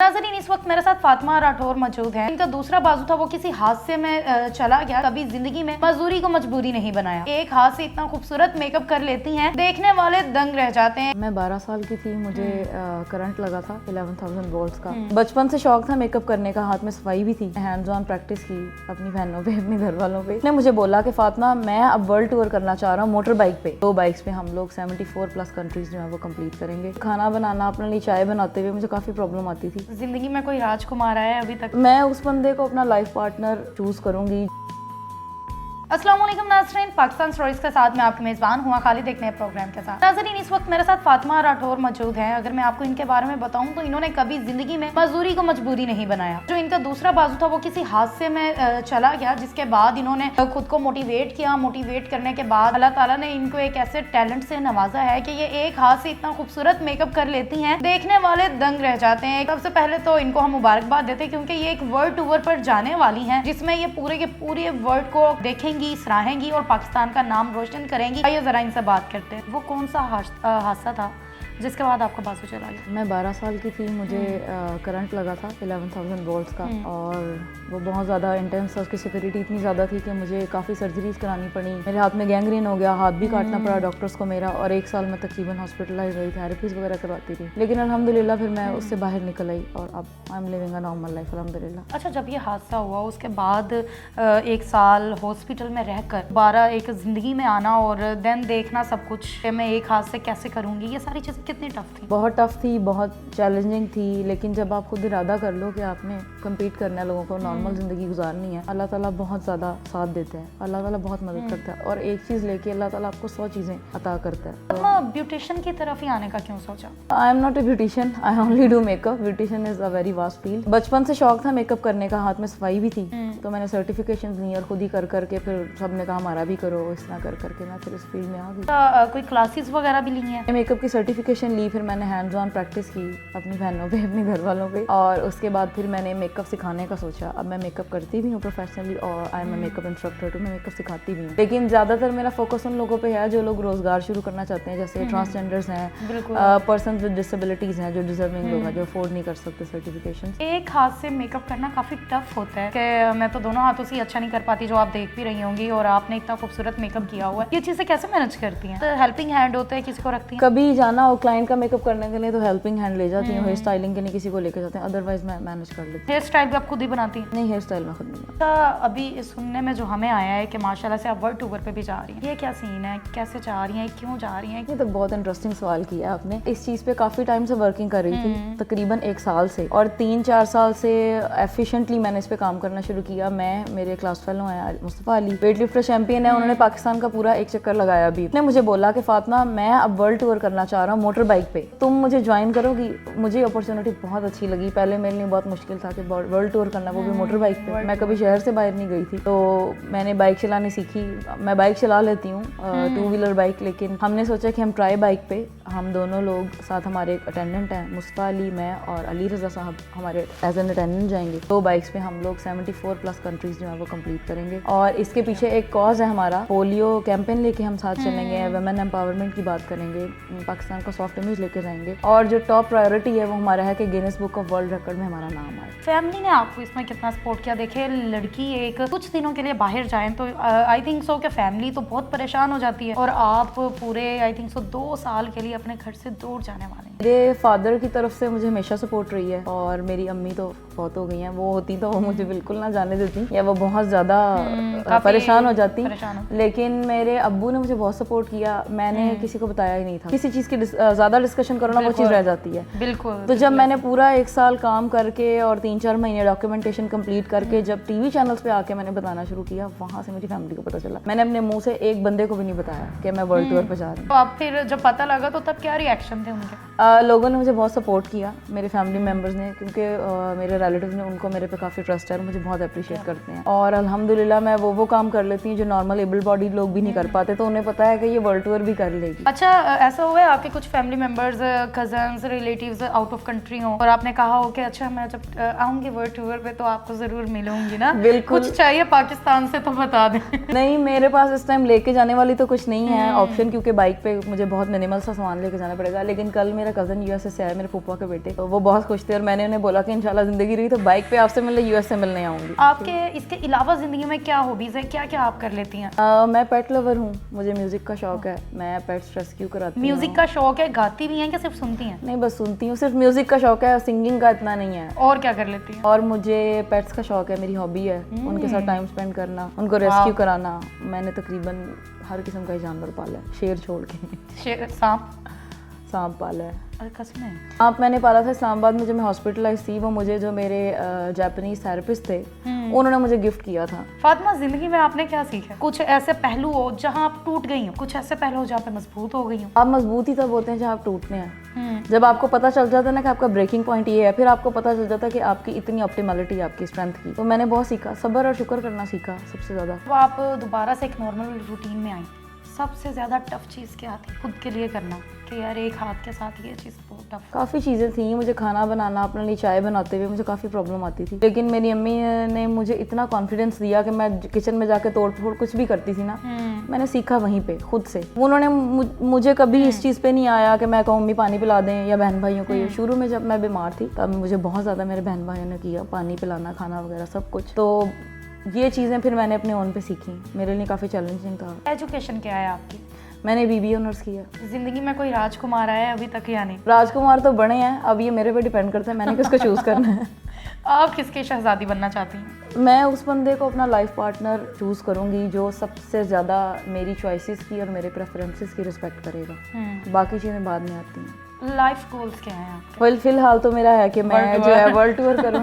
नाज़रीन, इस वक्त मेरे साथ फातिमा राठौर मौजूद है। इनका दूसरा बाजू था वो किसी हादसे में चला गया। कभी जिंदगी में मजदूरी को मजबूरी नहीं बनाया। एक हाथ से इतना खूबसूरत मेकअप कर लेती हैं, देखने वाले दंग रह जाते हैं। मैं 12 साल की थी, मुझे करंट लगा था 11,000 वोल्ट्स का। बचपन से शौक था मेकअप करने का, हाथ में सफाई भी थी। हैंड्स ऑन प्रैक्टिस की अपनी बहनों पे, अपने घर वालों पे। उसने मुझे बोला कि फातिमा, मैं अब वर्ल्ड टूर करना चाह रहा हूँ मोटर बाइक पे। 2 बाइक्स पे हम लोग 74+ कंट्रीज जो है वो कंप्लीट करेंगे। खाना बनाना, अपने लिए चाय बनाते हुए मुझे काफी प्रॉब्लम आती थी। जिंदगी में कोई राजकुमार आया है अभी तक? मैं उस बंदे को अपना लाइफ पार्टनर चूज करूंगी। अस्सलाम वालेकुम नाज़रीन, पाकिस्तान स्टोरीज के साथ मैं आपकी मेज़बान हुआ खाली देखने हैं प्रोग्राम के साथ। नाज़रीन, इस वक्त मेरे साथ फातिमा राठौर मौजूद हैं। अगर मैं आपको इनके बारे में बताऊं तो इन्होंने कभी जिंदगी में मजदूरी को मजबूरी नहीं बनाया। जो इनका दूसरा बाजू था वो किसी हादसे में चला गया, जिसके बाद इन्होंने खुद को मोटिवेट किया। मोटिवेट करने के बाद अल्लाह ताला ने इनको एक ऐसे टैलेंट से नवाजा है कि ये एक हाथ से इतना खूबसूरत मेकअप कर लेती हैं, देखने वाले दंग रह जाते हैं। सबसे पहले तो इनको हम मुबारकबाद देते हैं क्योंकि ये एक वर्ल्ड टूर पर जाने वाली हैं, जिसमें ये पूरे के पूरे वर्ल्ड को देखेंगी, सराहेंगी और पाकिस्तान का नाम रोशन करेंगी। आइए जरा इनसे बात करते हैं। वो कौन सा हादसा था जिसके बाद आपका बाजू चला गया? मैं 12 साल की थी, मुझे करंट लगा था 11,000 वोल्ट्स का, और वो बहुत ज़्यादा इंटेंस था। उसकी सिवियरिटी इतनी ज़्यादा थी कि मुझे काफ़ी सर्जरीज करानी पड़ी। मेरे हाथ में गैंग्रीन हो गया, हाथ भी काटना पड़ा डॉक्टर्स को मेरा, और 1 साल में तकरीबन हॉस्पिटलाइज रही, थेरेपीज वगैरह करवाती थी। लेकिन अल्हम्दुलिल्लाह फिर मैं उससे बाहर निकल आई और अब I am living a normal life अल्हम्दुलिल्लाह। अच्छा, जब ये हादसा हुआ उसके बाद 1 साल हॉस्पिटल में रहकर दोबारा एक ज़िंदगी में आना और देन देखना सब कुछ, मैं एक हाथ से कैसे करूँगी, ये सारी चीज़ें कितनी टफ थी? बहुत टफ थी, बहुत चैलेंजिंग थी। लेकिन जब आप खुद इरादा कर लो कि आपने कम्पीट करना है, लोगों को नॉर्मल ज़िंदगी गुजारनी है, अल्लाह ताला बहुत ज़्यादा साथ देते हैं, अल्लाह ताला बहुत मदद करता है। और एक चीज़ लेके अल्लाह ताला आपको 100 चीज़ें अता करता है। ब्यूटिशियन की तरफ ही आने का क्यों सोचा? I am not a beautician, I only do makeup. Beautician is a very vast field. बचपन से शौक था मेकअप करने का, हाथ में सफाई भी थी, तो मैंने सर्टिफिकेशन ली और खुद ही कर करके फिर सबने कहा हमारा भी करो, इस तरह कर करके मैं फिर इस फील्ड में आ गई। कोई क्लासेस वगैरह भी ली हैं? मेकअप की सर्टिफिकेशन ली, फिर मैंने हैंड्स ऑन प्रैक्टिस की अपनी बहनों पे, अपने घर वालों पे, और उसके बाद फिर मैंने मेकअप सिखाने का सोचा। अब मैं मेकअप करती भी हूँ प्रोफेशनली और I am a makeup instructor, तो मैं मेकअप सिखाती भी हूँ। लेकिन ज़्यादातर मेरा फोकस उन लोगों पे है जो लोग रोजगार शुरू करना चाहते हैं, जैसे ट्रांसजेंडर्स हैं, पर्सन विद डिसेबिलिटीज़ हैं, जो डिजर्विंग लोग हैं, जो अफोर्ड नहीं कर सकते सर्टिफिकेशन। एक हाथ से मेकअप करना काफ़ी टफ होता है कि मैं तो दोनों हाथों से अच्छा नहीं कर पाती, जो आप देख भी रही होंगी, और आपने इतना खूबसूरत मेकअप किया हुआ है। ये चीज़ें कैसे मैनेज करती हैं? तो हेल्पिंग हैंड होते हैं, किसी को रखती हैं? कभी जाना हो क्लाइंट का मेकअप करने के लिए तो हेल्पिंग हैंड ले जाती हूँ, हेयर स्टाइलिंग के लिए किसी को लेके जाते हैं, अदरवाइज मैं मैनेज कर लेती हूँ। हेयर स्टाइल भी आप खुद ही बनाती हैं? नहीं, हेयर स्टाइल मैं खुद नहीं बनाती। अभी सुनने में जो हमें आया है कि माशाल्लाह से आप वर्ल्ड टूर पे भी जा रही हैं, ये क्या सीन है? कैसे जा रही हैं, क्यों जा रही हैं? ये तो बहुत इंटरेस्टिंग सवाल किया आपने। इस चीज़ पे काफ़ी टाइम से वर्किंग कर रही थी, तकरीबन 1 साल से, और 3-4 साल से एफिशिएंटली मैंने इस पे काम करना शुरू किया। मैं, मेरे क्लास फेलो हैं Mustafa Ali, weight lifter champion है, उन्होंने पाकिस्तान का पूरा 1 चक्कर लगाया। अभी उसने मुझे बोला कि फातिमा, मैं अब वर्ल्ड टूर करना चाह रहा हूँ मोटर बाइक पे, तुम मुझे ज्वाइन करोगी? मुझे अपॉर्चुनिटी बहुत अच्छी लगी। पहले मेरे लिए बहुत मुश्किल था कि वर्ल्ड टूर करना, वो भी मोटर बाइक पे। मैं कभी शहर से बाहर नहीं गई थी, तो मैंने बाइक चलानी सीखी। मैं बाइक चला लेती हूँ, 2 व्हीलर बाइक, लेकिन हमने सोचा कि हम ट्राई बाइक पे, हम दोनों लोग साथ, हमारे एक अटेंडेंट हैं मुस्तफ़ा अली, मैं और अली रज़ा साहब हमारे एज एन अटेंडेंट जाएंगे। 2 बाइक्स पे हम लोग 74+ कंट्रीज जो है वो कंप्लीट करेंगे। और इसके पीछे एक कॉज है हमारा, पोलियो कैंपेन लेके हम साथ चलेंगे, वुमेन एम्पावरमेंट की बात करेंगे, पाकिस्तान का सॉफ्ट इमेज लेके जाएंगे, और जो टॉप प्रायोरिटी है वो हमारा है कि Guinness book of world record में हमारा नाम आए। फैमिली ने आपको इसमें कितना सपोर्ट किया? देखिए, लड़की एक कुछ दिनों के लिए बाहर जाएं तो आई थिंक सो कि फैमिली तो बहुत परेशान हो जाती है, और आप पूरे आई थिंक सो 2 साल के लिए अपने घर से दूर जाने वाले हैं। मेरे फादर की तरफ से मुझे हमेशा सपोर्ट रही है, और मेरी अम्मी तो बहुत हो गई हैं, वो होती तो वो मुझे बिल्कुल ना जाने देती, या वो बहुत ज़्यादा परेशान हो जाती। लेकिन मेरे अब्बू ने मुझे बहुत सपोर्ट किया। मैंने किसी को बताया ही नहीं था। किसी चीज़ की ज़्यादा डिस्कशन करो ना, वो चीज़ रह जाती है। बिल्कुल। तो जब मैंने पूरा 1 साल काम करके और 3-4 महीने डॉक्यूमेंटेशन कंप्लीट करके जब टीवी चैनल्स पे आके मैंने बताना शुरू किया, वहाँ से मेरी फैमिली को पता चला। मैंने अपने मुंह से एक बंदे को भी नहीं बताया कि मैं वर्ल्ड टूर पे जा रही हूँ। तो आप फिर जब पता लगा तो तब क्या रिएक्शन थे उनके? लोगों ने मुझे बहुत सपोर्ट किया, मेरे फैमिली मेम्बर्स ने, क्योंकि मेरे रिलेटिव्स ने, उनको मेरे पे काफ़ी ट्रस्ट है, मुझे बहुत अप्रिशिएट करते हैं। और अल्हम्दुलिल्लाह मैं वो काम कर लेती हूँ जो नॉर्मल एबल बॉडी लोग भी नहीं कर पाते, तो उन्हें पता है कि ये वर्ल्ड टूर भी कर लेगी। अच्छा, ऐसा हुआ है आपके कुछ family members, cousins, relatives out of country हो और आपने कहा हो कि अच्छा मैं जब आऊँगी वर्ल्ड टूर पे तो आपको ज़रूर मिलूंगी ना? बिल्कुल। कुछ चाहिए पाकिस्तान से तो बता दें। नहीं, मेरे पास इस टाइम लेके जाने वाली तो कुछ नहीं है ऑप्शन, क्योंकि बाइक पे मुझे बहुत मिनिमल सा सामान लेके जाना पड़ेगा। लेकिन कल मेरा कज़न यूएसए से आए, मेरे फूफा के बेटे, तो वो बहुत खुश थे और मैंने उन्हें बोला कि इंशाल्लाह ज़िंदगी रही तो बाइक पे आपसे मिलने यूएस से मिलने आऊँगी। आपके इसके अलावा ज़िंदगी में क्या हॉबीज़ है, क्या क्या आप कर लेती हैं? मैं पेट लवर हूँ, मुझे म्यूज़िक का शौक है, मैं पेट्स रेस्क्यू कराती हूँ। म्यूज़िक का शौक है, गाती भी हैं कि सिर्फ सुनती हैं? नहीं, बस सुनती हूँ, सिर्फ म्यूज़िक का शौक है, सिंगिंग का इतना नहीं है। और क्या कर लेती हैं? और मुझे पेट्स का शौक है, मेरी हॉबी है उनके साथ टाइम स्पेंड करना, उनको रेस्क्यू कराना। मैंने तकरीबन हर किस्म का ही जानवर पाला है, शेर छोड़ के। सांप पाला है। अरे कसम है? सांप मैंने पाला था इस्लामाबाद में, जब मैं हॉस्पिटलाइज थी। वो मुझे जो मेरे जापानीज थेरेपिस्ट थे उन्होंने मुझे गिफ्ट किया था। फातिमा, जिंदगी में आपने क्या सीखा? कुछ ऐसे पहलू हो जहां आप टूट गई हो, कुछ ऐसे पहलू हो जहां पे मजबूत हो गई हो? आप मजबूत ही तब होते हैं जब आप टूटते हैं। जब आपको पता चल जाता है ना कि आपका ब्रेकिंग पॉइंट ये है, फिर आपको पता चल जाता है कि आपकी इतनी ऑप्टिमलिटी, आपकी स्ट्रेंथ की। तो मैंने बहुत सीखा, सब्र और शुक्र करना सीखा सबसे ज़्यादा। तो आप दोबारा से एक नॉर्मल रूटीन में आई, सबसे ज़्यादा टफ चीज़ क्या थी खुद के लिए करना कि यार एक हाथ के साथ ये चीज़ बहुत टफ? काफ़ी चीज़ें थी। मुझे खाना बनाना, अपने लिए चाय बनाते हुए मुझे काफ़ी प्रॉब्लम आती थी, लेकिन मेरी अम्मी ने मुझे इतना कॉन्फिडेंस दिया कि मैं किचन में जाके तोड़ फोड़ कुछ भी करती थी ना, मैंने सीखा वहीं पे खुद से। उन्होंने मुझे कभी इस चीज़ पे नहीं आया कि मैं कहूँ मम्मी पानी पिला दें या बहन भाइयों को। ये शुरू में जब मैं बीमार थी तब मुझे बहुत ज़्यादा मेरे बहन भाइयों ने किया, पानी पिलाना, खाना वगैरह सब कुछ। तो ये चीज़ें फिर मैंने अपने ओन पे सीखी, मेरे लिए काफ़ी चैलेंजिंग था। एजुकेशन क्या है आपकी? मैंने बीबीए ऑनर्स किया। जिंदगी में कोई राजकुमार आया है अभी तक या नहीं? राजकुमार तो बड़े हैं, अब ये मेरे पे डिपेंड करता है मैंने किसको चूज़ करना है। आप किसकी शहजादी बनना चाहती हैं? मैं उस बंदे को अपना लाइफ पार्टनर चूज़ करूंगी जो सबसे ज़्यादा मेरी चॉइसेस की और मेरे प्रेफरेंसेस की रिस्पेक्ट करेगा। बाकी चीज़ें बाद में आती हैं। लाइफ गोल्स क्या हैं आपके? वेल फिलहाल तो मेरा है कि मैं जो है वर्ल्ड टूर करूं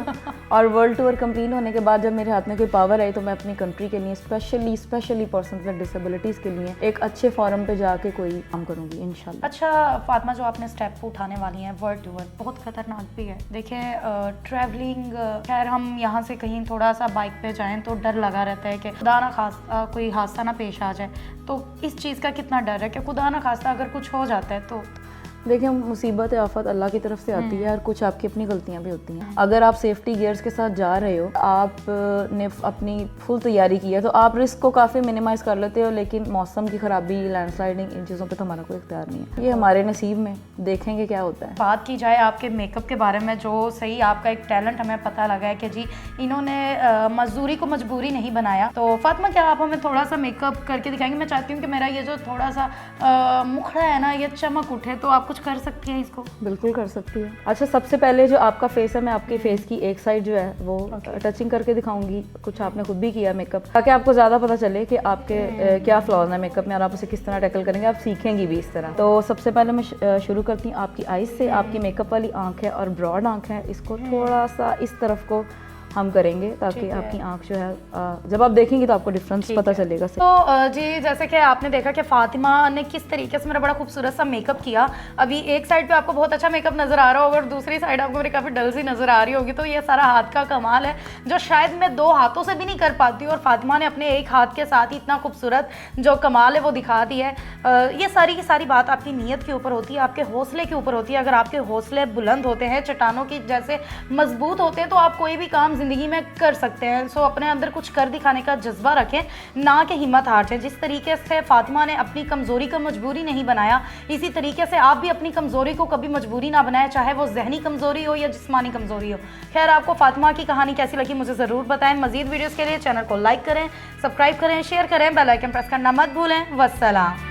और वर्ल्ड टूर कंप्लीट होने के बाद जब मेरे हाथ में कोई पावर आई तो मैं अपनी कंट्री के लिए स्पेशली पर्सन विद डिसेबिलिटीज़ के लिए एक अच्छे फॉरम पे जाके कोई काम करूंगी इंशाल्लाह। अच्छा फातिमा, जो आपने स्टेप उठाने वाली हैं वर्ल्ड टूर, बहुत खतरनाक भी है। देखें ट्रैवलिंग, खैर हम यहाँ से कहीं थोड़ा सा बाइक पे जाएं तो डर लगा रहता है कि खुदा ना खास्ता कोई हादसा ना पेश आ जाए, तो इस चीज़ का कितना डर है कि खुदा ना खास्ता अगर कुछ हो जाता है तो? देखिए, मुसीबत आफत अल्लाह की तरफ से आती है और कुछ आपकी अपनी गलतियां भी होती हैं। अगर आप सेफ्टी गियर्स के साथ जा रहे हो, आपने अपनी फुल तैयारी की है तो आप रिस्क को काफ़ी मिनिमाइज़ कर लेते हो, लेकिन मौसम की ख़राबी, लैंडस्लाइडिंग, इन चीज़ों पे तो हमारा कोई इख्तियार नहीं है। ये हमारे नसीब में, देखेंगे क्या होता है। बात की जाए आपके मेकअप के बारे में, जो सही आपका एक टैलेंट हमें पता लगा है कि जी इन्होंने मजदूरी को मजबूरी नहीं बनाया। तो फातिमा, क्या आप हमें थोड़ा सा मेकअप करके दिखाएंगे? मैं चाहती हूँ कि मेरा ये जो थोड़ा सा मुखड़ा है ना, ये चमक उठे, तो आप कुछ कर सकती हैं इसको? बिल्कुल कर सकती है। अच्छा, सबसे पहले जो आपका फेस है, मैं आपके फेस की एक साइड जो है वो टचिंग करके दिखाऊंगी। कुछ आपने खुद भी किया मेकअप, ताकि आपको ज़्यादा पता चले कि आपके क्या फ्लॉज हैं मेकअप में और आप उसे किस तरह टैकल करेंगे, आप सीखेंगे भी इस तरह। तो सबसे पहले मैं शुरू करती हूँ आपकी आइज से। आपकी मेकअप वाली आँख है और ब्रॉड आँख है, इसको थोड़ा सा इस तरफ को हम करेंगे ताकि आपकी आंख जो है जब आप देखेंगे तो आपको डिफरेंस पता चलेगा। तो जी, जैसे कि आपने देखा कि फातिमा ने किस तरीके से मेरा बड़ा खूबसूरत सा मेकअप किया। अभी एक साइड पे आपको बहुत अच्छा मेकअप नजर आ रहा होगा और दूसरी साइड आपको मेरी काफ़ी डल सी नजर आ रही होगी। तो ये सारा हाथ का कमाल है जो शायद मैं दो हाथों से भी नहीं कर पाती, और फातिमा ने अपने एक हाथ के साथ ही इतना खूबसूरत जो कमाल है वो दिखा दिया है। ये सारी की सारी बात आपकी नीयत के ऊपर होती है, आपके हौसले के ऊपर होती है। अगर आपके हौसले बुलंद होते हैं, चट्टानों की जैसे मजबूत होते हैं, तो आप कोई भी काम जिंदगी में कर सकते हैं। सो अपने अंदर कुछ कर दिखाने का जज्बा रखें, ना कि हिम्मत हार जाएं। जिस तरीके से फातिमा ने अपनी कमज़ोरी को मजबूरी नहीं बनाया, इसी तरीके से आप भी अपनी कमज़ोरी को कभी मजबूरी ना बनाएं, चाहे वो जहनी कमज़ोरी हो या जिस्मानी कमज़ोरी हो। खैर, आपको फातिमा की कहानी कैसी लगी मुझे ज़रूर बताएं। मज़ीद वीडियोज़ के लिए चैनल को लाइक करें, सब्सक्राइब करें, शेयर करें, बेल आइकन प्रेस करना मत भूलें। वस्सलाम।